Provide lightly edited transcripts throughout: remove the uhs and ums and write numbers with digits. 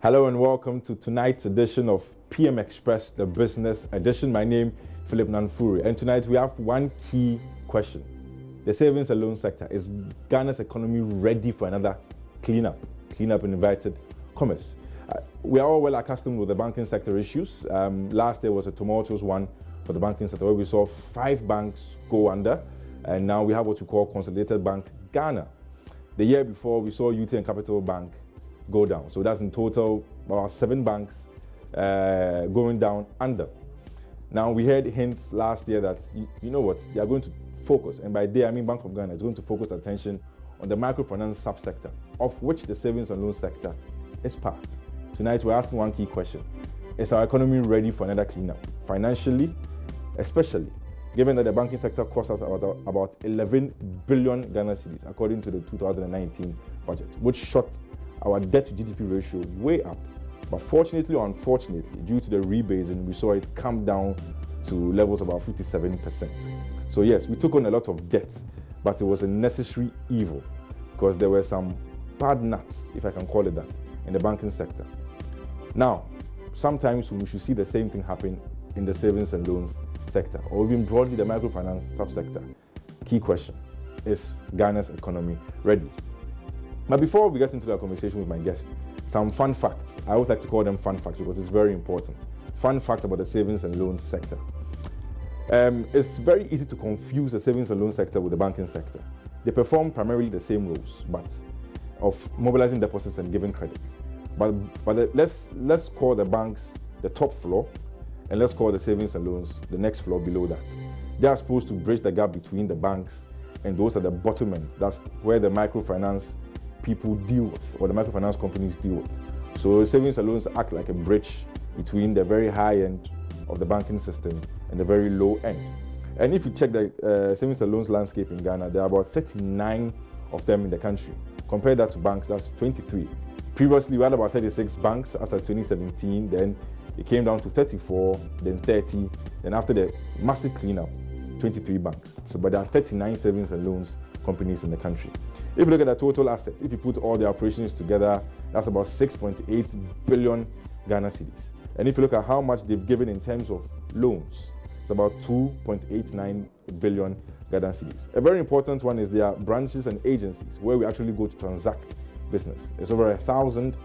Hello and welcome to tonight's edition of PM Express, the business edition. My name is Philip Nanfuri, and tonight we have one key question. The savings and loan sector, is Ghana's economy ready for another cleanup in inverted commas? We are all well accustomed with the banking sector issues. Last year was a tumultuous one for the banking sector where we saw 5 banks go under, and now we have what we call Consolidated Bank Ghana. The year before, we saw UT and Capital Bank go down. So that's in total about 7 banks going down under. Now, we heard hints last year that, you know what, they are going to focus, and by they I mean Bank of Ghana is going to focus attention on the microfinance subsector, of which the savings and loan sector is part. Tonight, we're asking one key question. Is our economy ready for another cleanup? Financially, especially, given that the banking sector cost us about 11 billion Ghana cedis, according to the 2019 budget, which shot our debt to GDP ratio way up. But fortunately or unfortunately, due to the rebasing, we saw it come down to levels about 57%. So yes, we took on a lot of debt, but it was a necessary evil because there were some bad nuts, if I can call it that, in the banking sector. Now, sometimes we should see the same thing happen in the savings and loans sector, or even broadly the microfinance subsector. Key question, is Ghana's economy ready? But before we get into the conversation with my guest, some fun facts. I always like to call them fun facts because it's very important. Fun facts about the savings and loans sector. It's very easy to confuse the savings and loan sector with the banking sector. They perform primarily the same roles, but of mobilizing deposits and giving credit. But let's call the banks the top floor, and let's call the savings and loans the next floor below that. They are supposed to bridge the gap between the banks and those at the bottom end. That's where the microfinance people deal with, or the microfinance companies deal with. So savings and loans act like a bridge between the very high end of the banking system and the very low end. And if you check the savings and loans landscape in Ghana, there are about 39 of them in the country. Compare that to banks, that's 23. Previously, we had about 36 banks as of 2017, then it came down to 34, then 30, then after the massive cleanup, 23 banks. So, but there are 39 savings and loans companies in the country. If you look at the total assets, if you put all the operations together, that's about 6.8 billion Ghana cedis. And if you look at how much they've given in terms of loans, it's about 2.89 billion Ghana cedis. A very important one is their branches and agencies where we actually go to transact business. It's over 1,000,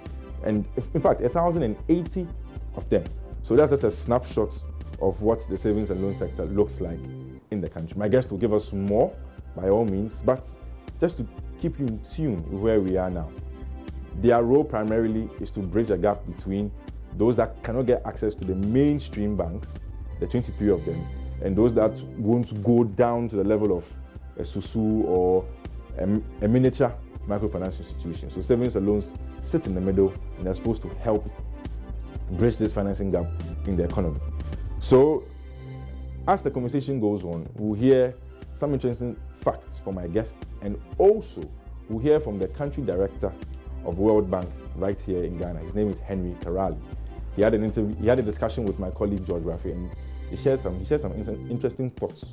and in fact 1,080 of them. So that's just a snapshot of what the savings and loan sector looks like in the country. My guest will give us more by all means, but just to keep you in tune with where we are now. Their role primarily is to bridge a gap between those that cannot get access to the mainstream banks, the 23 of them, and those that want to go down to the level of a SUSU or a miniature microfinance institution. So savings and loans sit in the middle, and they're supposed to help bridge this financing gap in the economy. So as the conversation goes on, we'll hear some interesting facts from my guest, and also we'll hear from the country director of World Bank right here in Ghana. His name is Henry Karali. He had a discussion with my colleague George Rafi, and he shared some interesting thoughts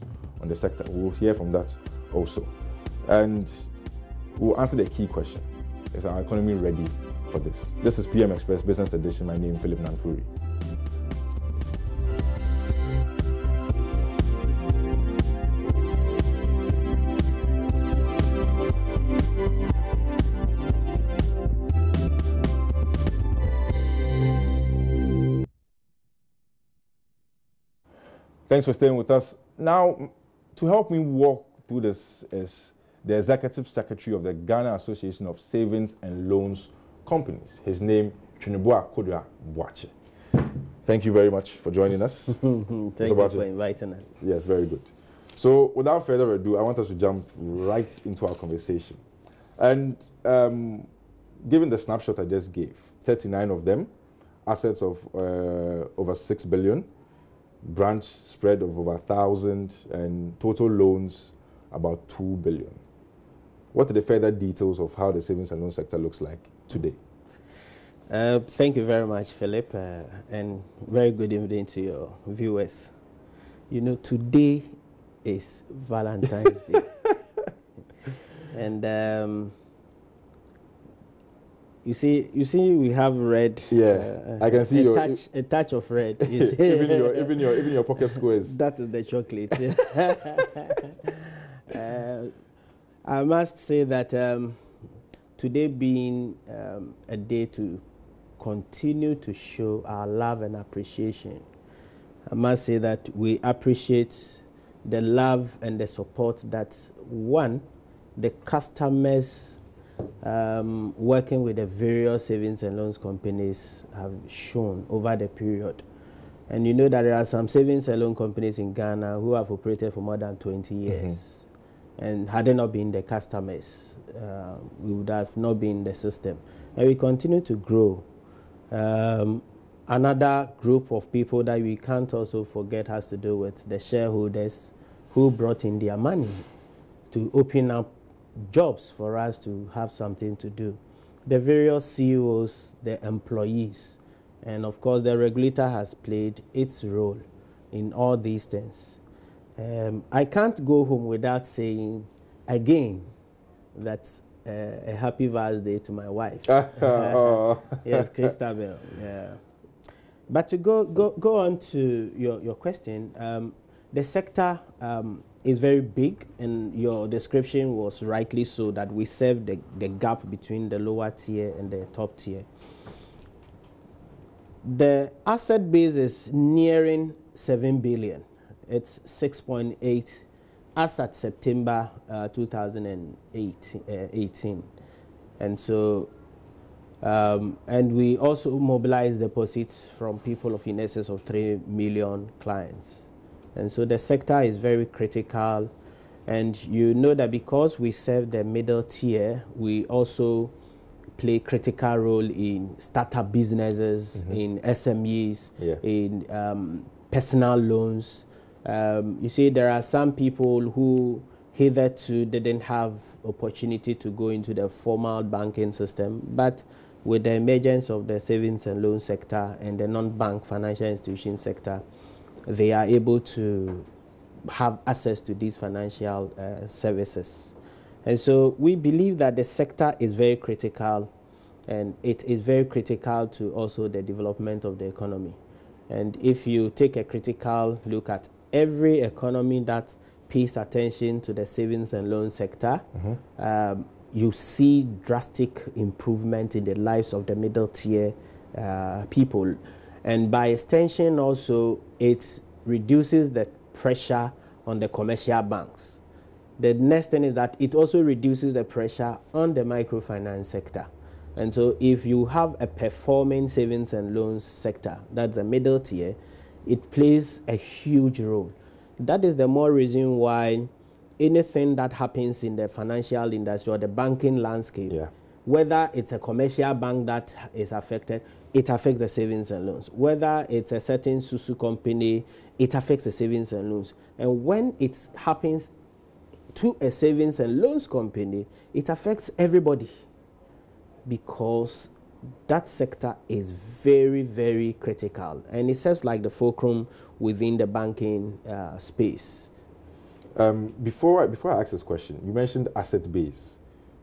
on the sector. We'll hear from that also, and we'll answer the key question: is our economy ready for this? This is PM Express Business Edition. My name is Philip Nanfuri. Thanks for staying with us. Now, to help me walk through this is the Executive Secretary of the Ghana Association of Savings and Loans Companies. His name, Trinibua Kodua Boache. Thank you very much for joining us. Thank you for inviting us. Yes, very good. So, without further ado, I want us to jump right into our conversation. And given the snapshot I just gave, 39 of them, assets of over 6 billion, branch spread of over 1,000, and total loans about 2 billion. What are the further details of how the savings and loan sector looks like today? Thank you very much, Philip, and very good evening to your viewers. You know, today is Valentine's Day. And and You see, we have red. Yeah, I can see a touch of red. even your pocket squares. That is the chocolate. I must say that today being a day to continue to show our love and appreciation, I must say that we appreciate the love and the support that the customers working with the various savings and loans companies have shown over the period. And you know that there are some savings and loan companies in Ghana who have operated for more than 20 years. And had it not been the customers, we would have not been in the system. And we continue to grow. Another group of people that we can't also forget has to do with the shareholders who brought in their money to open up jobs for us to have something to do. The various CEOs, the employees, and of course the regulator has played its role in all these things. I can't go home without saying again that a happy birthday to my wife. Yes, Christabel. Yeah. But to go on to your question, the sector is very big, and your description was rightly so that we serve the gap between the lower tier and the top tier. The asset base is nearing 7 billion. It's 6.8 as at September 2018. And so, and we also mobilize deposits from people in excess of 3 million clients. And so the sector is very critical. And you know that because we serve the middle tier, we also play critical role in startup businesses, in SMEs, in personal loans. You see, there are some people who hitherto didn't have opportunity to go into the formal banking system, but with the emergence of the savings and loan sector and the non-bank financial institution sector, they are able to have access to these financial services. And so we believe that the sector is very critical, and it is very critical to also the development of the economy. And if you take a critical look at every economy that pays attention to the savings and loan sector, you see drastic improvement in the lives of the middle tier people. And by extension also, it reduces the pressure on the commercial banks. The next thing is that it also reduces the pressure on the microfinance sector. And so if you have a performing savings and loans sector, that's the middle tier, it plays a huge role. That is the more reason why anything that happens in the financial industry or the banking landscape, whether it's a commercial bank that is affected, it affects the savings and loans. Whether it's a certain Susu company, it affects the savings and loans. And when it happens to a savings and loans company, it affects everybody, because that sector is very, very critical, and it serves like the fulcrum within the banking space. Before I ask this question, you mentioned asset base.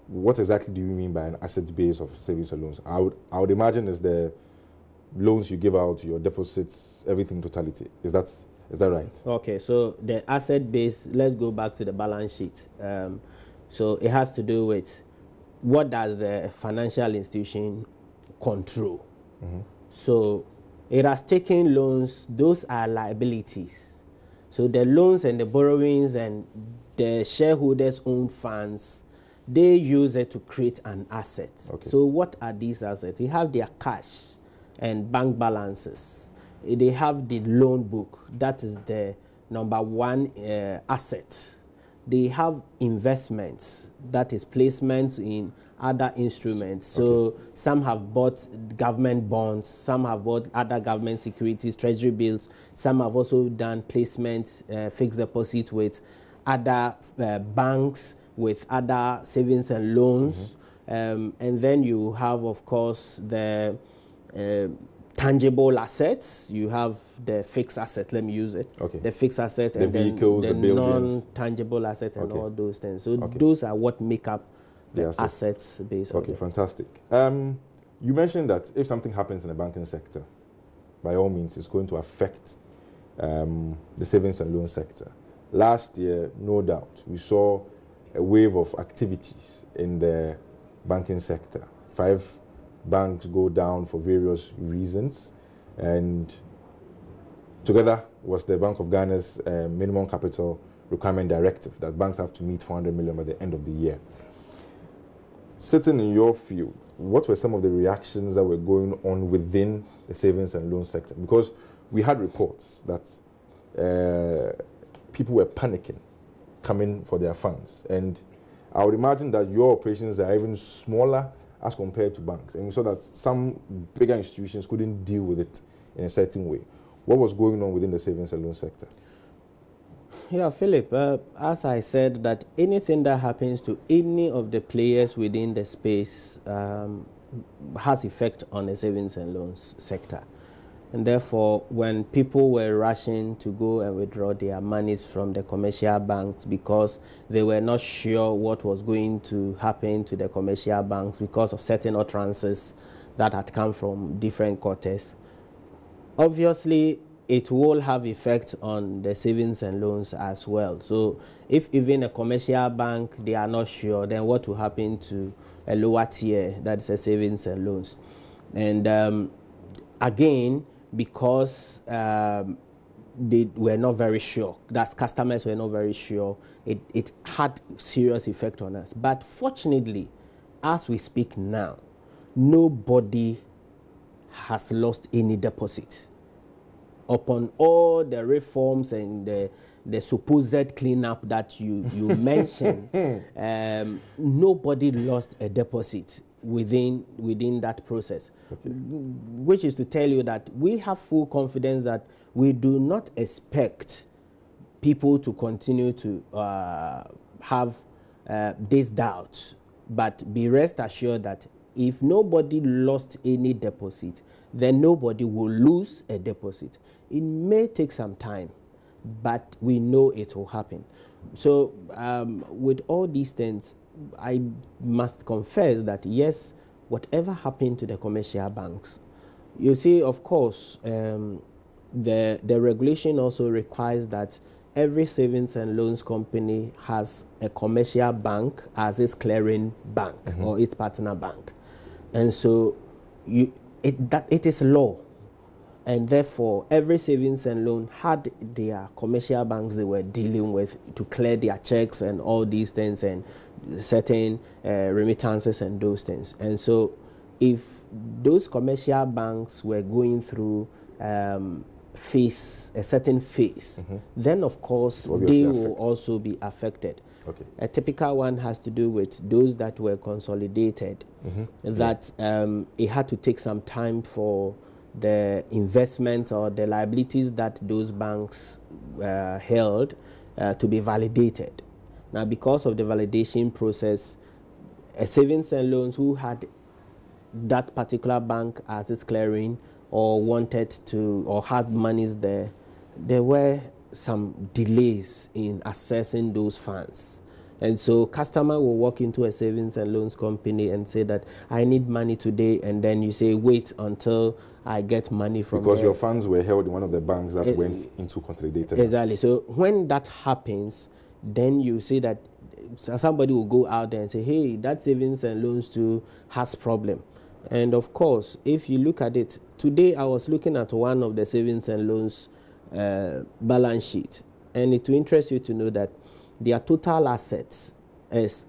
What exactly do you mean by an asset base of savings and loans? I would imagine is the loans you give out, your deposits, everything totality. Is that right? Okay, so the asset base, let's go back to the balance sheet. So it has to do with what does the financial institution control. So it has taken loans, those are liabilities. So the loans and the borrowings and the shareholders' own funds, they use it to create an asset. So what are these assets? They have their cash and bank balances. They have the loan book, that is the number one asset. They have investments, that is placements in other instruments. So some have bought government bonds, some have bought other government securities, treasury bills, some have also done placements, fixed deposit with other banks, with other savings and loans. And then you have, of course, the tangible assets. You have the fixed assets, let me use it. The fixed assets, the and vehicles, then the non-tangible assets and all those things. So those are what make up the assets base. Fantastic. You mentioned that if something happens in the banking sector, by all means, it's going to affect the savings and loan sector. Last year, no doubt, we saw a wave of activities in the banking sector. 5 banks go down for various reasons, and together was the Bank of Ghana's minimum capital requirement directive that banks have to meet 400 million by the end of the year. Sitting in your field, what were some of the reactions that were going on within the savings and loan sector? Because we had reports that people were panicking, coming for their funds. And I would imagine that your operations are even smaller as compared to banks. And we saw that some bigger institutions couldn't deal with it in a certain way. What was going on within the savings and loan sector? Yeah, Philip, as I said, that anything that happens to any of the players within the space has effect on the savings and loans sector. And therefore, when people were rushing to go and withdraw their monies from the commercial banks because they were not sure what was going to happen to the commercial banks because of certain utterances that had come from different quarters, obviously it will have effect on the savings and loans as well. So if even a commercial bank, they are not sure, then what will happen to a lower tier, that's a savings and loans? And again, because they were not very sure, that customers were not very sure, it had serious effect on us. But fortunately, as we speak now, nobody has lost any deposit. Upon all the reforms and the supposed cleanup that you mentioned, nobody lost a deposit within that process, okay. Which is to tell you that we have full confidence that we do not expect people to continue to have this doubt, but be rest assured that if nobody lost any deposit, then nobody will lose a deposit. It may take some time, but we know it will happen. So with all these things, I must confess that yes, whatever happened to the commercial banks, you see, of course, the regulation also requires that every savings and loans company has a commercial bank as its clearing bank, mm-hmm. or its partner bank. And so it is law. And therefore, every savings and loan had their commercial banks they were dealing with to clear their checks and all these things and certain remittances and those things. And so if those commercial banks were going through a certain phase, mm-hmm. then of course they will also be affected. Okay. A typical one has to do with those that were consolidated, mm-hmm. that it had to take some time for the investments or the liabilities that those banks held to be validated. Now, because of the validation process, a savings and loans who had that particular bank as its clearing or wanted to or had monies there were some delays in accessing those funds. And so customer will walk into a savings and loans company and say that I need money today, and then you say wait until I get money from because your funds were held in one of the banks that went into consolidated. Exactly. So when that happens, then you see that somebody will go out there and say, hey, that savings and loans too has problem. And of course, if you look at it, today I was looking at one of the savings and loans balance sheet, and it will interest you to know that their total assets is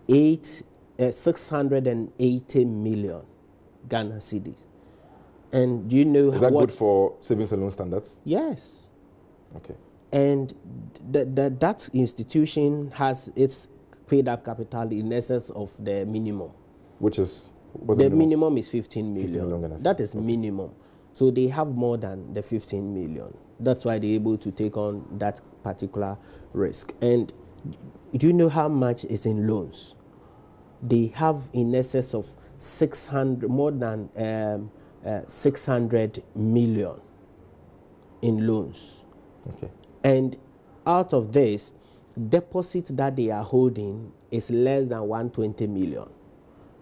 680 million Ghana cedis. And do you know is that good for savings and loan standards? Yes. Okay. And that institution has its paid up capital in excess of the minimum. Which is? The minimum is 15 million. 15 million that is minimum. So they have more than the 15 million. That's why they're able to take on that particular risk. And do you know how much is in loans? They have in excess of 600, more than 600 million in loans. Okay. And out of this, deposit that they are holding is less than 120 million.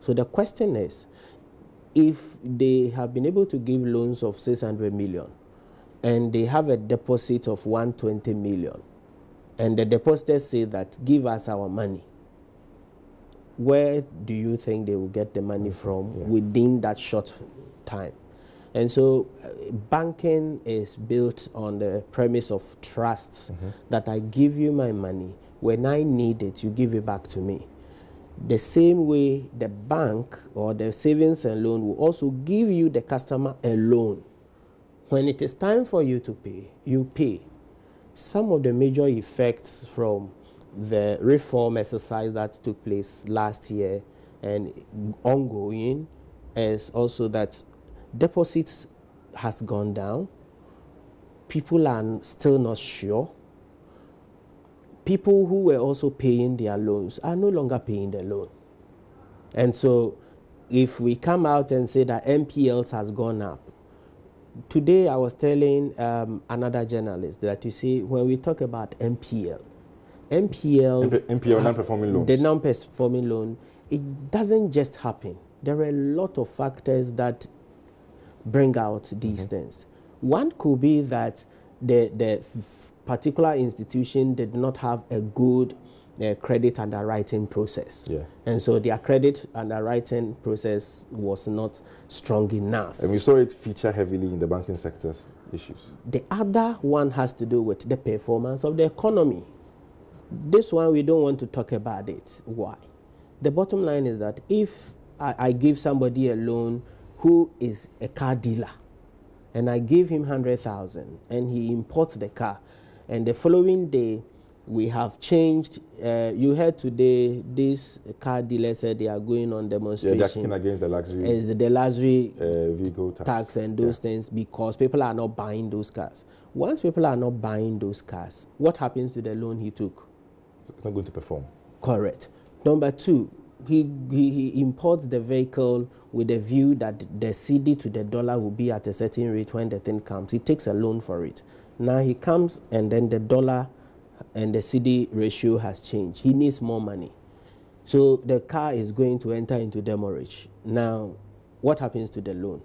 So the question is, if they have been able to give loans of 600 million and they have a deposit of 120 million, and the depositors say that give us our money, where do you think they will get the money from within that short time? And so banking is built on the premise of trust, that I give you my money. When I need it, you give it back to me. The same way the bank or the savings and loan will also give you, the customer, a loan. When it is time for you to pay, you pay. Some of the major effects from the reform exercise that took place last year and ongoing is also that deposits has gone down. People are still not sure. People who were also paying their loans are no longer paying their loan. And so if we come out and say that NPLs has gone up, today I was telling another journalist that, you see, when we talk about NPL, non-performing loans, the non-performing loan, it doesn't just happen. There are a lot of factors that bring out these things. One could be that the particular institution did not have a good credit underwriting process. And so their credit underwriting process was not strong enough. And we saw it feature heavily in the banking sector's issues. The other one has to do with the performance of the economy. This one, we don't want to talk about it. Why? The bottom line is that if I give somebody a loan who is a car dealer, and I give him 100,000 and he imports the car, and the following day we have changed. You heard today this car dealer said they are going on demonstration. They're kicking against the luxury. Is the luxury vehicle tax and those things, because people are not buying those cars. Once people are not buying those cars, what happens to the loan he took? It's not going to perform. Correct. Number two, he imports the vehicle with the view that the CD to the dollar will be at a certain rate when the thing comes. He takes a loan for it. Now he comes and then the dollar and the CD ratio has changed. He needs more money. So the car is going to enter into demurrage. Now, what happens to the loan?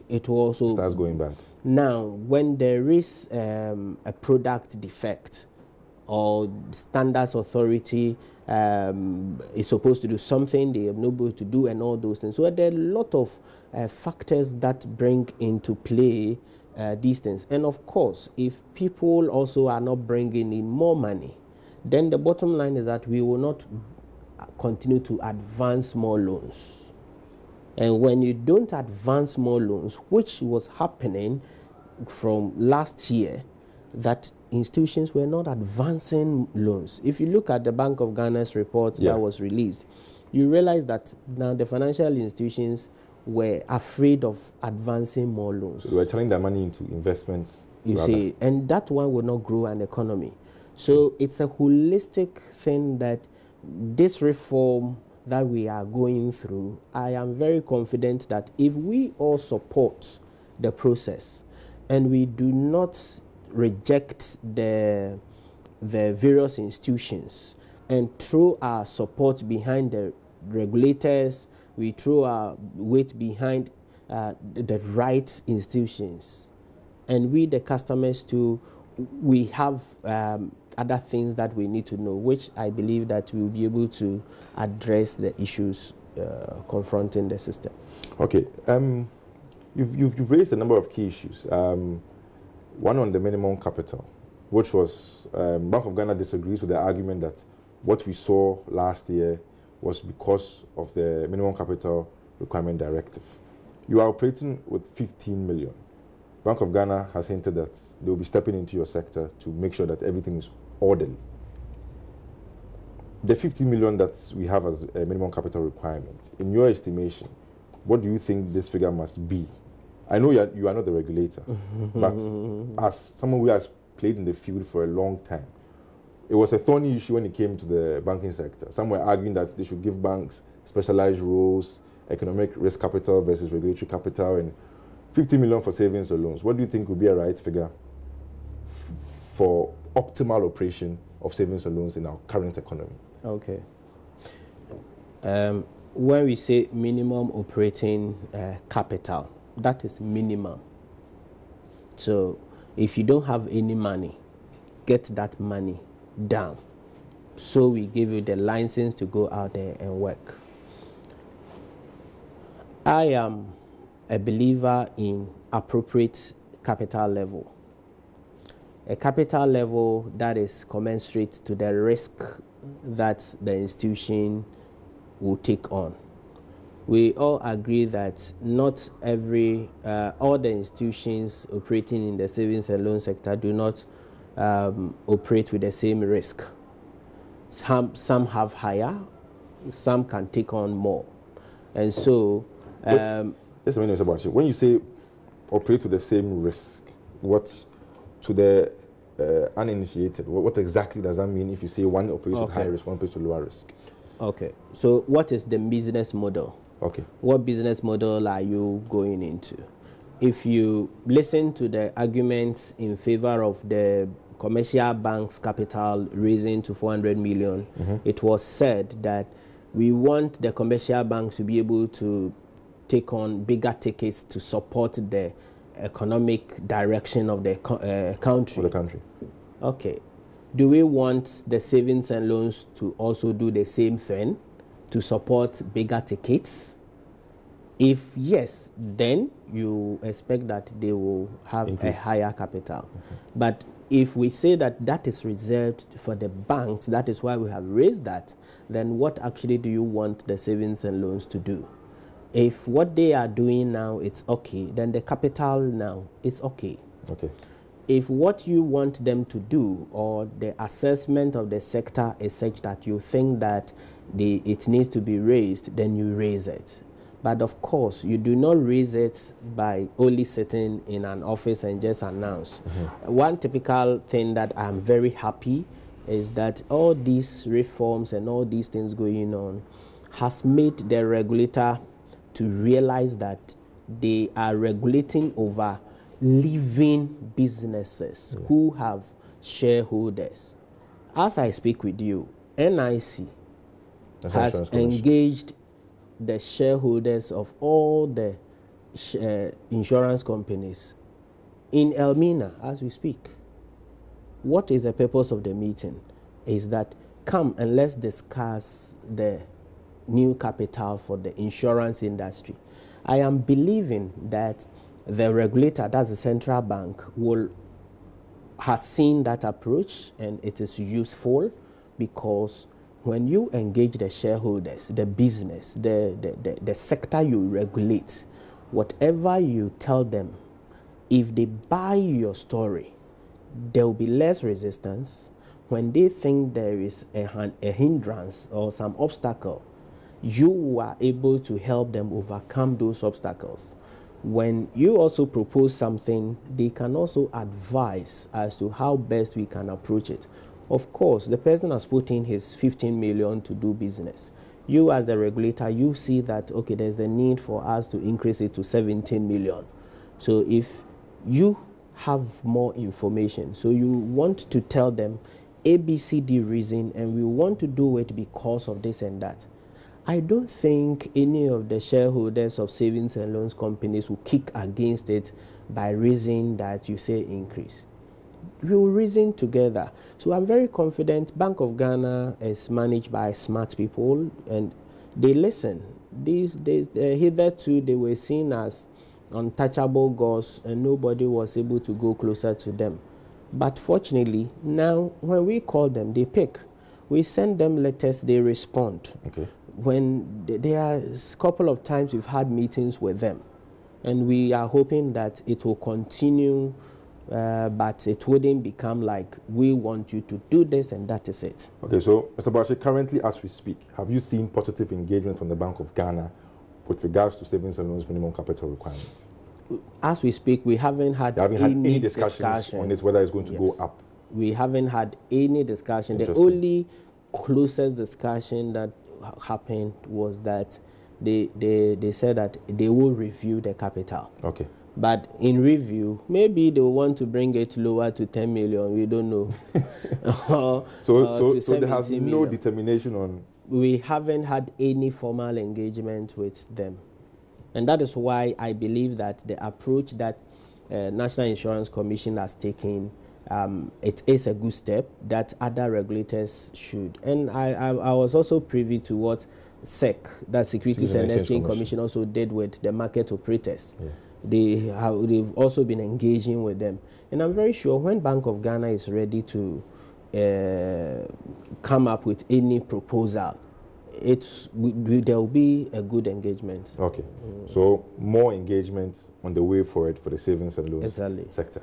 It will also starts going back. Now, when there is a product defect, or standards authority is supposed to do something they are not able to do, and all those things. So there are a lot of factors that bring into play these things. And of course, if people also are not bringing in more money, then the bottom line is that we will not continue to advance more loans. And when you don't advance more loans, which was happening from last year, that institutions were not advancing loans. If you look at the Bank of Ghana's report that was released, you realize that now the financial institutions were afraid of advancing more loans. So they were turning their money into investments. You see, and that one will not grow an economy. So it's a holistic thing that this reform that we are going through, I am very confident that if we all support the process and we do not reject the various institutions and throw our support behind the regulators, we throw our weight behind the right institutions, and we the customers too, we have other things that we need to know, which I believe that we will be able to address the issues confronting the system. Okay, you've raised a number of key issues. One on the minimum capital, which was Bank of Ghana disagrees with the argument that what we saw last year was because of the minimum capital requirement directive. You are operating with 15 million. Bank of Ghana has hinted that they will be stepping into your sector to make sure that everything is orderly. The 15 million that we have as a minimum capital requirement, in your estimation, what do you think this figure must be? I know you are not the regulator, but as someone who has played in the field for a long time, it was a thorny issue when it came to the banking sector. Some were arguing that they should give banks specialized roles, economic risk capital versus regulatory capital, and 50 million for savings or loans. What do you think would be a right figure for optimal operation of savings or loans in our current economy? Okay. when we say minimum operating capital, that is minimum. So if you don't have any money, get that money down. So we give you the license to go out there and work. I am a believer in appropriate capital level. A capital level that is commensurate to the risk that the institution will take on. We all agree that not all the institutions operating in the savings and loan sector do not operate with the same risk. Some have higher, some can take on more. And so... Just a minute about you. When you say operate with the same risk, what to the uninitiated, what exactly does that mean if you say one operates with high risk, one operates with lower risk? Okay. So what is the business model? Okay. What business model are you going into? If you listen to the arguments in favor of the commercial bank's capital raising to 400 million, it was said that we want the commercial banks to be able to take on bigger tickets to support the economic direction of the country. For the country. Okay. Do we want the savings and loans to also do the same thing, to support bigger tickets? If yes, then you expect that they will have a higher capital. But if we say that that is reserved for the banks, that is why we have raised that, then what actually do you want the savings and loans to do? If what they are doing now it's okay, then the capital now it's okay. Okay. If what you want them to do or the assessment of the sector is such that you think that it needs to be raised, then you raise it. But of course, you do not raise it by only sitting in an office and just announce. One typical thing that I'm very happy is that all these reforms and all these things going on has made the regulator to realize that they are regulating over living businesses who have shareholders. As I speak with you, NIC has engaged the shareholders of all the insurance companies in Elmina as we speak. What is the purpose of the meeting? Is that come and let's discuss the new capital for the insurance industry. I am believing that the regulator, that's the central bank, has seen that approach and it is useful because when you engage the shareholders, the business, the sector you regulate, whatever you tell them, if they buy your story, there will be less resistance. When they think there is a hindrance or some obstacle, you are able to help them overcome those obstacles. When you also propose something, they can also advise as to how best we can approach it. Of course, the person has put in his 15 million to do business. You as the regulator, you see that, okay, there's the need for us to increase it to 17 million. So if you have more information, so you want to tell them A, B, C, D reason, and we want to do it because of this and that. I don't think any of the shareholders of savings and loans companies will kick against it by reason that you say increase. We will reason together. So I'm very confident Bank of Ghana is managed by smart people and they listen. Hitherto they were seen as untouchable gods and nobody was able to go closer to them. But fortunately, now when we call them, they pick. We send them letters, they respond. Okay. When there are a couple of times we've had meetings with them and we are hoping that it will continue, but it wouldn't become like we want you to do this and that is it. Okay, so Mr. Bache, currently as we speak, have you seen positive engagement from the Bank of Ghana with regards to savings and loans minimum capital requirements? As we speak, we haven't had any discussions on this, whether it's going to go up. We haven't had any discussion. The only closest discussion that happened was that they said that they will review the capital. Okay. But in review, maybe they want to bring it lower to 10 million. We don't know. So there has no determination on we haven't had any formal engagement with them. And that is why I believe that the approach that National Insurance Commission has taken, it is a good step that other regulators should. And I was also privy to what SEC, that Securities and Exchange Commission, also did with the market operators. Yeah. They've also been engaging with them. And I'm very sure when Bank of Ghana is ready to come up with any proposal, there will be a good engagement. Okay. So more engagement on the way forward for the savings and loans sector.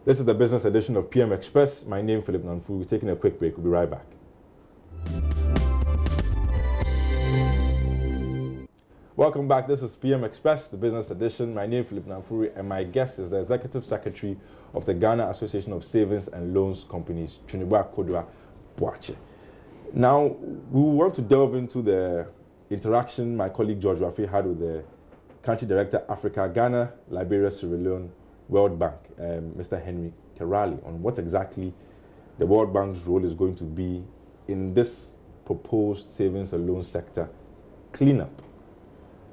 This is the business edition of PM Express. My name is Philip Nanfu. We're taking a quick break. We'll be right back. Welcome back. This is PM Express, the business edition. My name is Philip Nanfuri, and my guest is the Executive Secretary of the Ghana Association of Savings and Loans Companies, Chunibwa Kodwa Boache. Now, we want to delve into the interaction my colleague George Rafi had with the Country Director, Africa, Ghana, Liberia, Sierra Leone, World Bank, Mr. Henry Kerali, on what exactly the World Bank's role is going to be in this proposed savings and loan sector cleanup.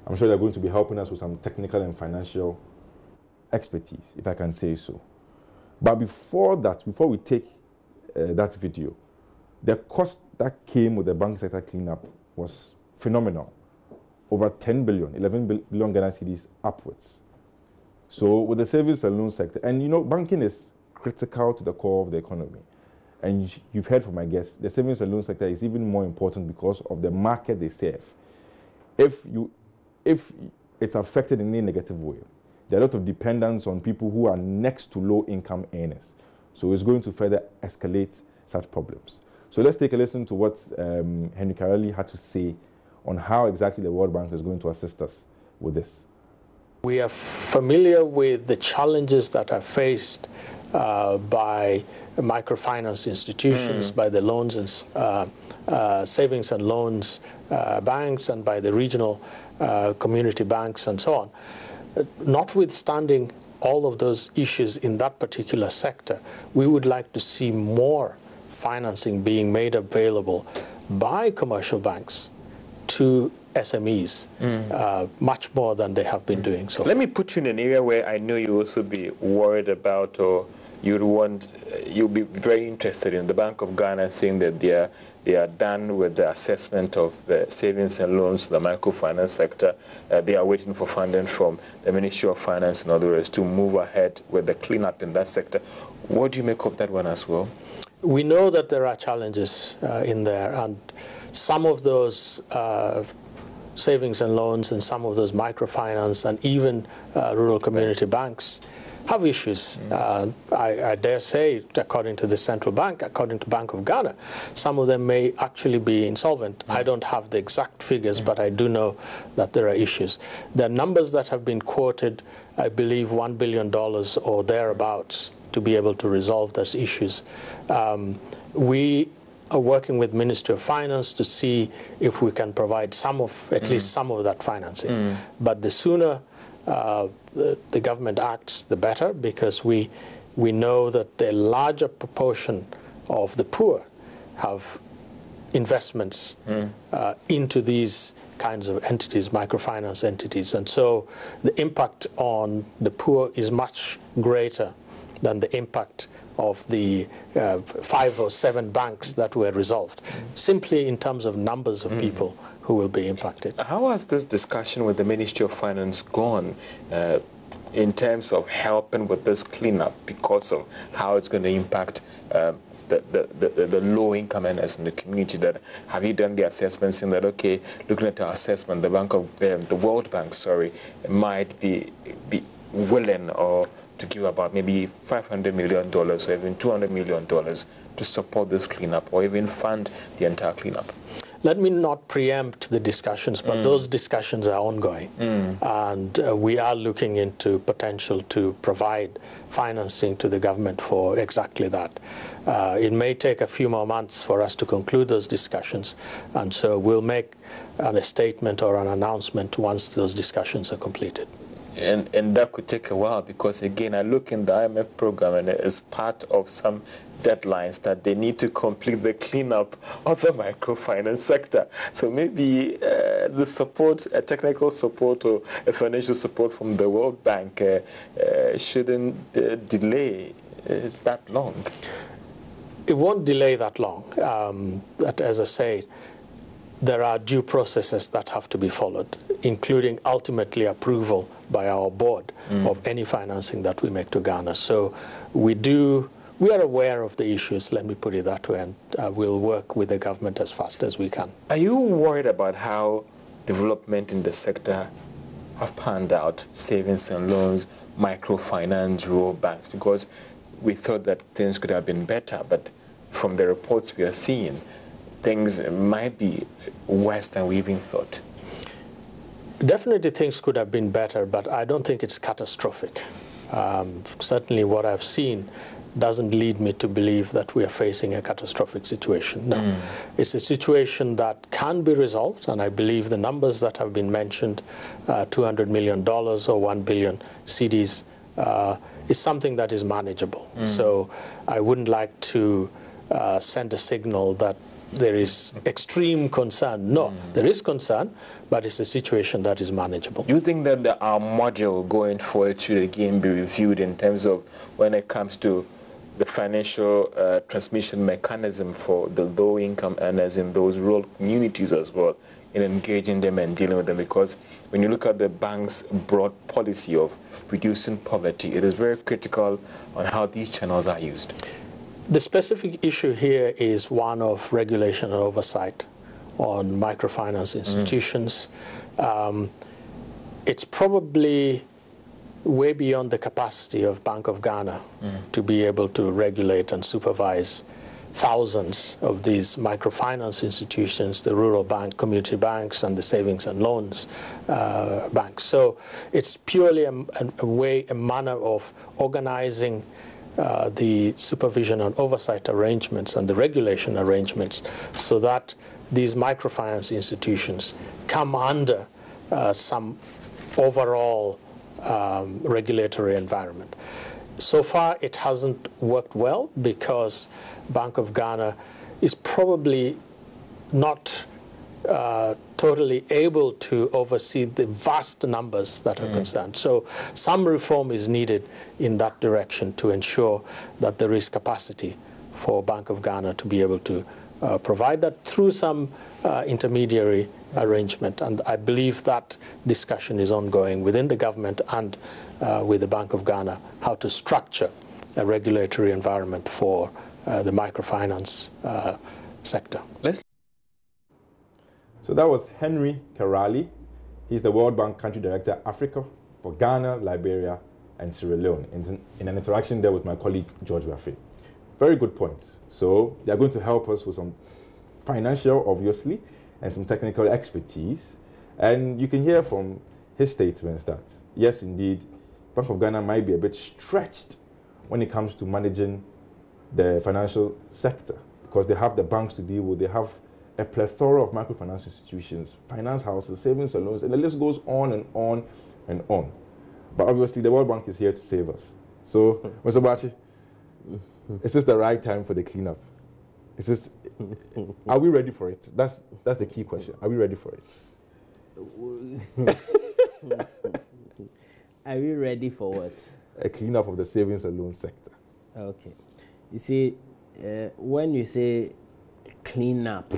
I'm sure they're going to be helping us with some technical and financial expertise, if I can say so. But before we take that video, the cost that came with the bank sector cleanup was phenomenal. Over 10 billion, 11 billion Ghana cedis upwards. So with the savings and loan sector, and you know, banking is critical to the core of the economy. And you've heard from my guests, the savings and loan sector is even more important because of the market they serve. If it's affected in any negative way, there are a lot of dependence on people who are next to low-income earners. So it's going to further escalate such problems. So let's take a listen to what Henry Kerali had to say on how exactly the World Bank is going to assist us with this. We are familiar with the challenges that are faced by microfinance institutions, by the loans and savings and loans banks, and by the regional community banks and so on. Notwithstanding all of those issues in that particular sector, we would like to see more financing being made available by commercial banks to SMEs, much more than they have been doing so. Let me put you in an area where I know you also be worried about, or you'll be very interested in the Bank of Ghana saying that they are done with the assessment of the savings and loans, the microfinance sector. They are waiting for funding from the Ministry of Finance and others to move ahead with the cleanup in that sector. What do you make of that one as well? We know that there are challenges in there, and some of those savings and loans and some of those microfinance and even rural community banks have issues. I dare say, according to the central bank, according to Bank of Ghana, some of them may actually be insolvent. I don't have the exact figures, but I do know that there are issues. The numbers that have been quoted, I believe $1 billion or thereabouts to be able to resolve those issues. We are working with Ministry of Finance to see if we can provide at least some of that financing. But the sooner the government acts, the better, because we know that the larger proportion of the poor have investments into these kinds of entities, microfinance entities. And so the impact on the poor is much greater than the impact of the 5 or 7 banks that were resolved, simply in terms of numbers of people who will be impacted. How has this discussion with the Ministry of Finance gone in terms of helping with this cleanup, because of how it's going to impact the low-income earners in the community? That have you done the assessments in that, okay, looking at our assessment, the World Bank, might be willing or to give about maybe $500 million or even $200 million to support this cleanup, or even fund the entire cleanup? Let me not preempt the discussions, but those discussions are ongoing. And we are looking into potential to provide financing to the government for exactly that. It may take a few more months for us to conclude those discussions, and so we'll make a statement or an announcement once those discussions are completed. And that could take a while because, again, I look in the IMF program and it's part of some deadlines that they need to complete the cleanup of the microfinance sector. So maybe the support, technical support or financial support from the World Bank shouldn't delay that long. It won't delay that long. But as I say, there are due processes that have to be followed, including ultimately approval by our board of any financing that we make to Ghana. So we are aware of the issues, let me put it that way, and we'll work with the government as fast as we can. Are you worried about how development in the sector have panned out, savings and loans, microfinance, rural banks? Because we thought that things could have been better, but from the reports we are seeing, things might be worse than we even thought. Definitely things could have been better, but I don't think it's catastrophic. Certainly what I've seen doesn't lead me to believe that we are facing a catastrophic situation. No, it's a situation that can be resolved, and I believe the numbers that have been mentioned, $200 million or 1 billion cedis, is something that is manageable. So I wouldn't like to send a signal that there is extreme concern. No, there is concern, but it's a situation that is manageable. Do you think that our model going forward should again be reviewed in terms of when it comes to the financial transmission mechanism for the low-income earners in those rural communities as well, in engaging them and dealing with them? Because when you look at the bank's broad policy of reducing poverty, it is very critical on how these channels are used. The specific issue here is one of regulation and oversight on microfinance institutions. It's probably way beyond the capacity of Bank of Ghana to be able to regulate and supervise thousands of these microfinance institutions, the rural bank, community banks, and the savings and loans banks. So it's purely a manner of organizing the supervision and oversight arrangements and the regulation arrangements so that these microfinance institutions come under some overall regulatory environment. So far, it hasn't worked well because Bank of Ghana is probably not totally able to oversee the vast numbers that are concerned. So some reform is needed in that direction to ensure that there is capacity for Bank of Ghana to be able to provide that through some intermediary arrangement. And I believe that discussion is ongoing within the government and with the Bank of Ghana, how to structure a regulatory environment for the microfinance sector. So that was Henry Karali. He's the World Bank Country Director, Africa, for Ghana, Liberia, and Sierra Leone, in an interaction there with my colleague, George Rafe. Very good points. So they're going to help us with some financial, obviously, and some technical expertise. And you can hear from his statements that, yes, indeed, Bank of Ghana might be a bit stretched when it comes to managing the financial sector, because they have the banks to deal with, they have a plethora of microfinance institutions, finance houses, savings and loans, and the list goes on and on and on. But obviously, the World Bank is here to save us. So, Mr. Bachi, is this the right time for the cleanup? Are we ready for it? That's the key question. Are we ready for it? Are we ready for what? A cleanup of the savings and loan sector. Okay. You see, when you say clean up,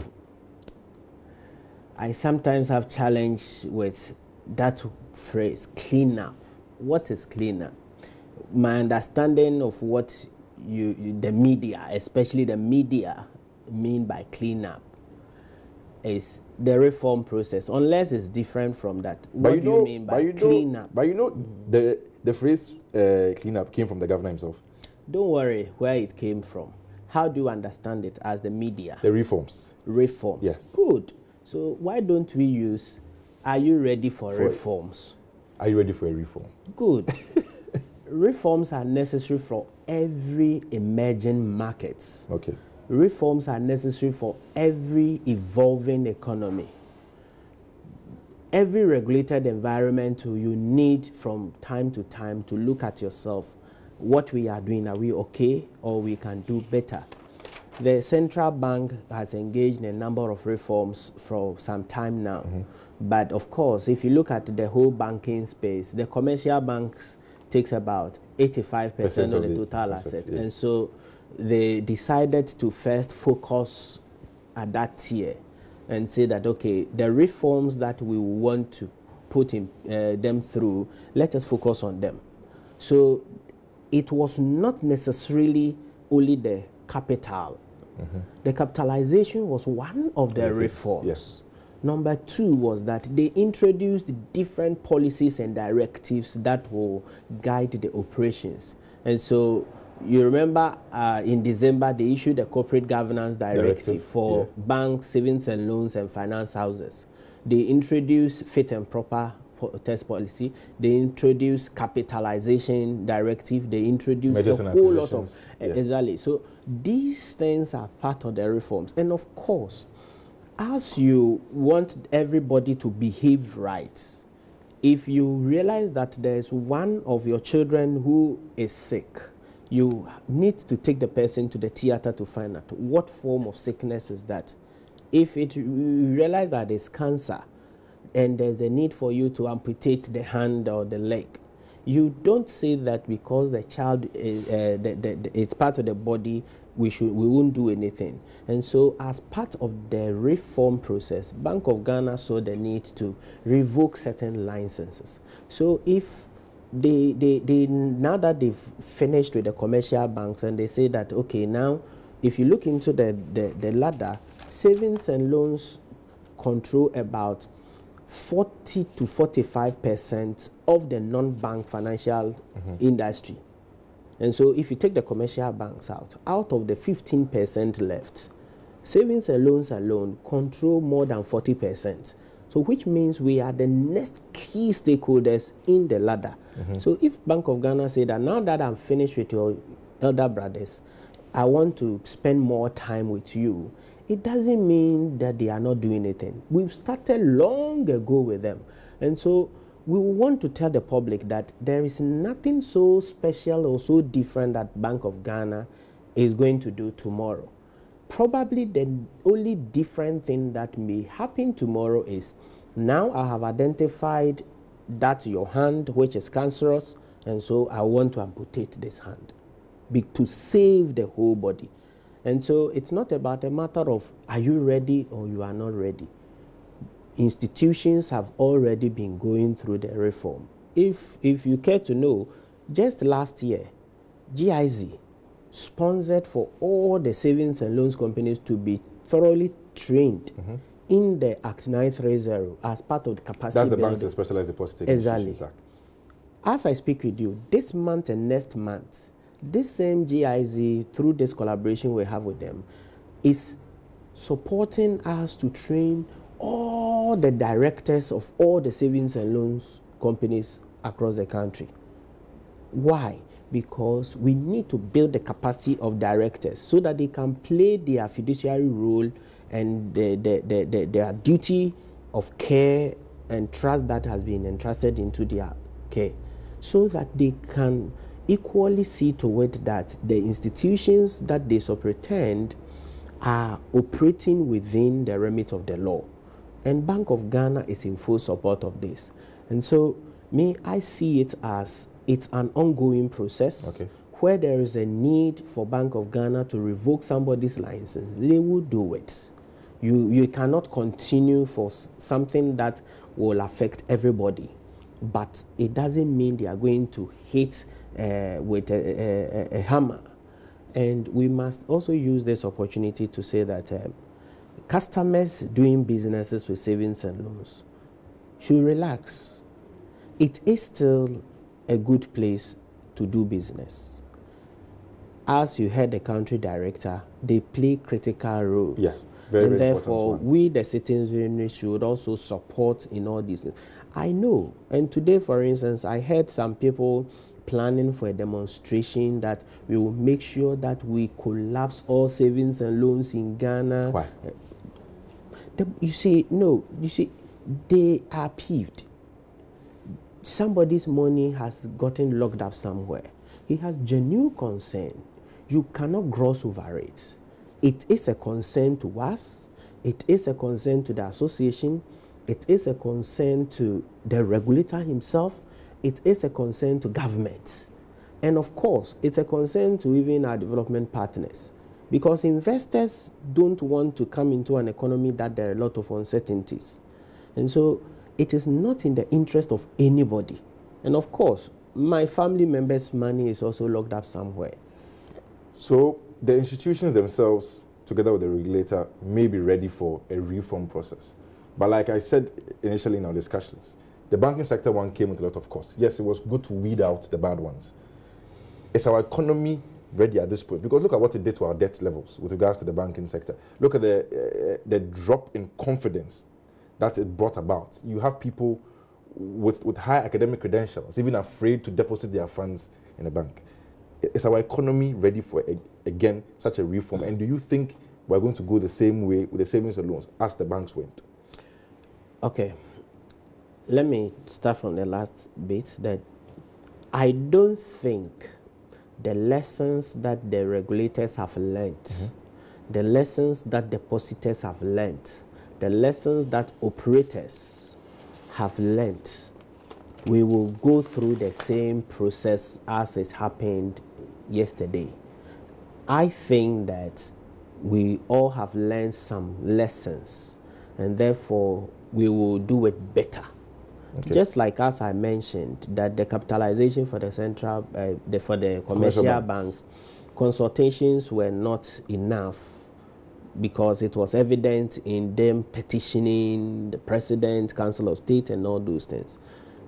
I sometimes have challenge with that phrase, clean up. What is clean up? My understanding of what the media, especially the media, mean by clean up is the reform process, unless it's different from that. What do you mean by clean up? But the phrase clean up came from the governor himself. Don't worry where it came from. How do you understand it as the media? The reforms. Reforms. Yes. Good. So why don't we use, are you ready for reforms? Are you ready for a reform? Good. Reforms are necessary for every emerging market. Okay. Reforms are necessary for every evolving economy. every regulated environment, you need from time to time to look at yourself. What we are doing, are we okay, or we can do better? The central bank has engaged in a number of reforms for some time now. But of course, if you look at the whole banking space, the commercial banks takes about 85% of the total assets. Yeah. And so they decided to first focus at that tier and say that, okay, the reforms that we want to put in, them through, let us focus on them. So it was not necessarily only the capital. The capitalization was one of the reforms. Yes. Number two was that they introduced different policies and directives that will guide the operations. And so you remember in December they issued a corporate governance directive for banks, savings and loans, and finance houses. They introduced fit and proper test policy. They introduced capitalization directive. They introduced a whole lot of exactly. So these things are part of the reforms. And of course, as you want everybody to behave right, if you realize that there's one of your children who is sick, you need to take the person to the theater to find out what form of sickness is that. If you realize that it's cancer, and there's a need for you to amputate the hand or the leg, you don't say that because the child is, it's part of the body, we won't do anything. And so as part of the reform process, Bank of Ghana saw the need to revoke certain licenses. So if they now that they've finished with the commercial banks, and they say that, okay, now if you look into the ladder, savings and loans control about 40 to 45% of the non-bank financial industry. And so if you take the commercial banks out of the 15% left, savings and loans alone control more than 40%. So which means we are the next key stakeholders in the ladder. So if Bank of Ghana say that now that I'm finished with your elder brothers, I want to spend more time with you, it doesn't mean that they are not doing anything. We've started long ago with them. And so we want to tell the public that there is nothing so special or so different that Bank of Ghana is going to do tomorrow. Probably the only different thing that may happen tomorrow is, now I have identified that your hand, which is cancerous, and so I want to amputate this hand to save the whole body. And so it's not about a matter of are you ready or you are not ready. Institutions have already been going through the reform. If you care to know, just last year, GIZ sponsored for all the savings and loans companies to be thoroughly trained in the Act 930 as part of the capacity building. That's the Banks and Specialized Deposit Institutions Act. As I speak with you, this month and next month, this same GIZ, through this collaboration we have with them, is supporting us to train all the directors of all the savings and loans companies across the country. Why? Because we need to build the capacity of directors so that they can play their fiduciary role and their duty of care and trust that has been entrusted into their care, so that they can equally see to it that the institutions that they superintend are operating within the remit of the law. And Bank of Ghana is in full support of this. And so, I see it as it's an ongoing process where there is a need for Bank of Ghana to revoke somebody's license. They will do it. You cannot continue for something that will affect everybody. But it doesn't mean they are going to hit with a hammer. And we must also use this opportunity to say that customers doing businesses with savings and loans should relax. It is still a good place to do business. As you heard the country director, they play critical roles. Yeah, very, and very therefore, we, the citizens, should also support in all these things. I know, and today, for instance, I heard some people planning for a demonstration that we will make sure that we collapse all savings and loans in Ghana. Why? You see, they are peeved. Somebody's money has gotten locked up somewhere. He has genuine concern. You cannot gloss over it. It is a concern to us. It is a concern to the association. It is a concern to the regulator himself. It is a concern to government. And of course, it's a concern to even our development partners, because investors don't want to come into an economy that there are a lot of uncertainties. And so it is not in the interest of anybody. And of course, my family members' money is also locked up somewhere. So the institutions themselves, together with the regulator, may be ready for a reform process. But like I said initially in our discussions, the banking sector one came with a lot of costs. Yes, it was good to weed out the bad ones. Is our economy ready at this point? Because look at what it did to our debt levels with regards to the banking sector. Look at the drop in confidence that it brought about. You have people with high academic credentials even afraid to deposit their funds in a bank. Is our economy ready for, again, such a reform? And do you think we're going to go the same way with the savings and loans as the banks went? Okay. Let me start from the last bit, that I don't think the lessons that the regulators have learned, the lessons that depositors have learned, the lessons that operators have learned, we will go through the same process as it happened yesterday. I think that we all have learned some lessons, and therefore we will do it better. Okay. Just like as I mentioned, that the capitalization for the central, for the commercial banks, consultations were not enough, because it was evident in them petitioning the president, council of state, and all those things.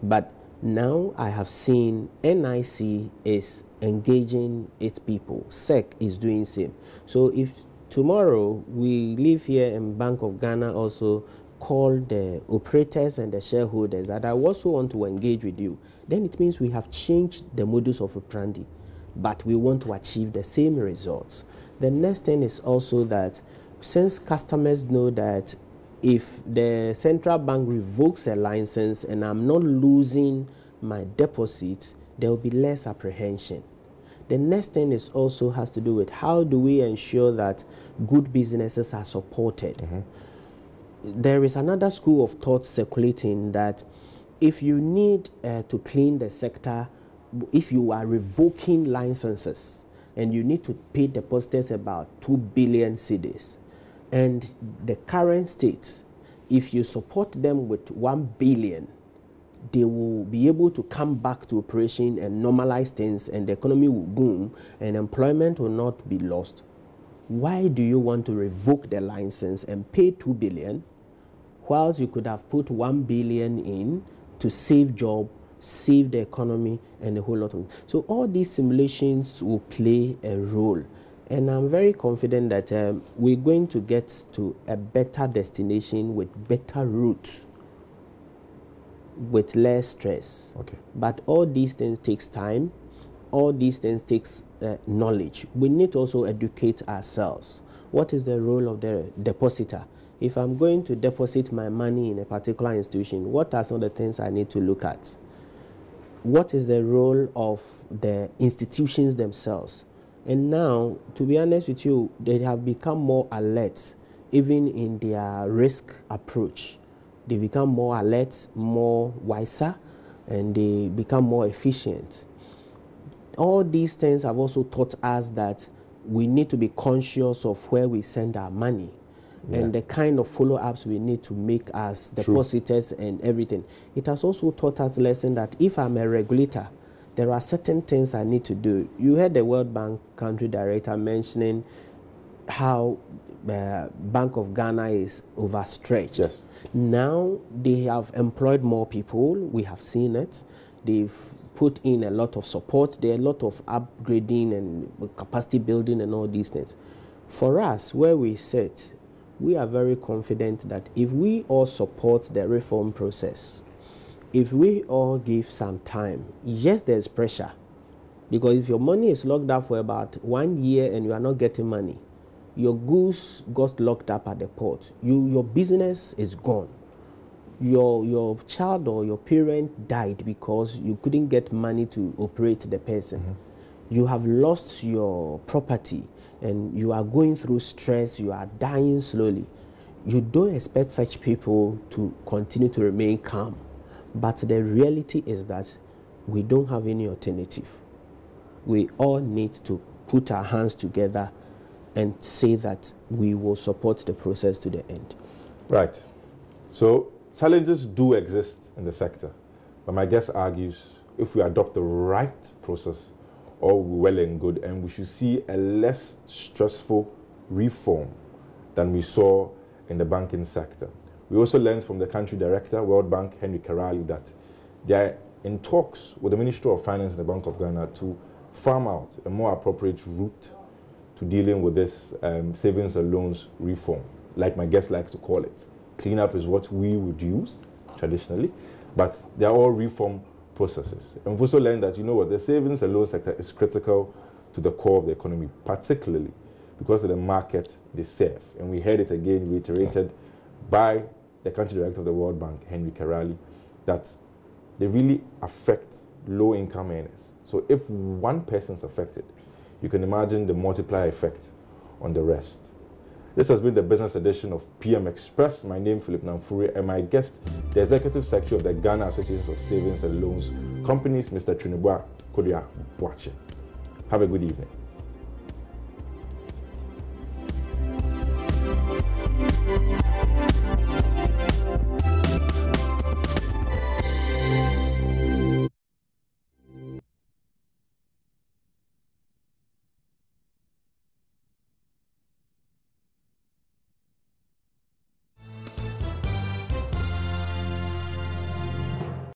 But now I have seen NIC is engaging its people. SEC is doing same. So if tomorrow we live here and Bank of Ghana also call the operators and the shareholders that I also want to engage with you, then it means we have changed the modus operandi, but we want to achieve the same results. The next thing is also that since customers know that if the central bank revokes a license and I'm not losing my deposits, there will be less apprehension. The next thing is also has to do with how do we ensure that good businesses are supported. There is another school of thought circulating that if you need to clean the sector, if you are revoking licenses and you need to pay depositors about 2 billion cedis, and the current state, if you support them with 1 billion, they will be able to come back to operation and normalize things, and the economy will boom and employment will not be lost. Why do you want to revoke the license and pay 2 billion, whilst you could have put 1 billion in to save jobs, save the economy, and a whole lot of. So all these simulations will play a role. And I'm very confident that we're going to get to a better destination with better routes, with less stress. Okay. But all these things takes time. All these things takes knowledge. We need to also educate ourselves. What is the role of the depositor? If I'm going to deposit my money in a particular institution, what are some of the things I need to look at? What is the role of the institutions themselves? And now, to be honest with you, they have become more alert, even in their risk approach. They become more alert, more wiser, and they become more efficient. All these things have also taught us that we need to be conscious of where we send our money. And the kind of follow-ups we need to make as depositors and everything. It has also taught us a lesson that if I'm a regulator, there are certain things I need to do. You heard the World Bank country director mentioning how Bank of Ghana is overstretched. Yes. Now they have employed more people. We have seen it. They've put in a lot of support. There are a lot of upgrading and capacity building and all these things. For us, where we sit, we are very confident that if we all support the reform process, if we all give some time, yes, there's pressure. Because if your money is locked up for about 1 year and you are not getting money, your goods got locked up at the port, your business is gone. your child or your parent died because you couldn't get money to operate the person. You have lost your property and you are going through stress, you are dying slowly. You don't expect such people to continue to remain calm. But the reality is that we don't have any alternative. We all need to put our hands together and say that we will support the process to the end. Right. So challenges do exist in the sector, but my guest argues if we adopt the right process, all well and good, and we should see a less stressful reform than we saw in the banking sector. We also learned from the country director, World Bank, Henry Karali, that they are in talks with the Ministry of Finance and the Bank of Ghana to farm out a more appropriate route to dealing with this savings and loans reform, like my guest likes to call it. Cleanup is what we would use traditionally, but they are all reform processes. And we've also learned that, you know what, the savings and loan sector is critical to the core of the economy, particularly because of the market they serve. And we heard it again reiterated by the country director of the World Bank, Henry Karali, that they really affect low-income earners. So if one person is affected, you can imagine the multiplier effect on the rest. This has been the business edition of PM Express. My name is Philip Namfuri, and my guest, the Executive Secretary of the Ghana Association of Savings and Loans Companies, Mr. Trinibua Kodia Boache. Have a good evening.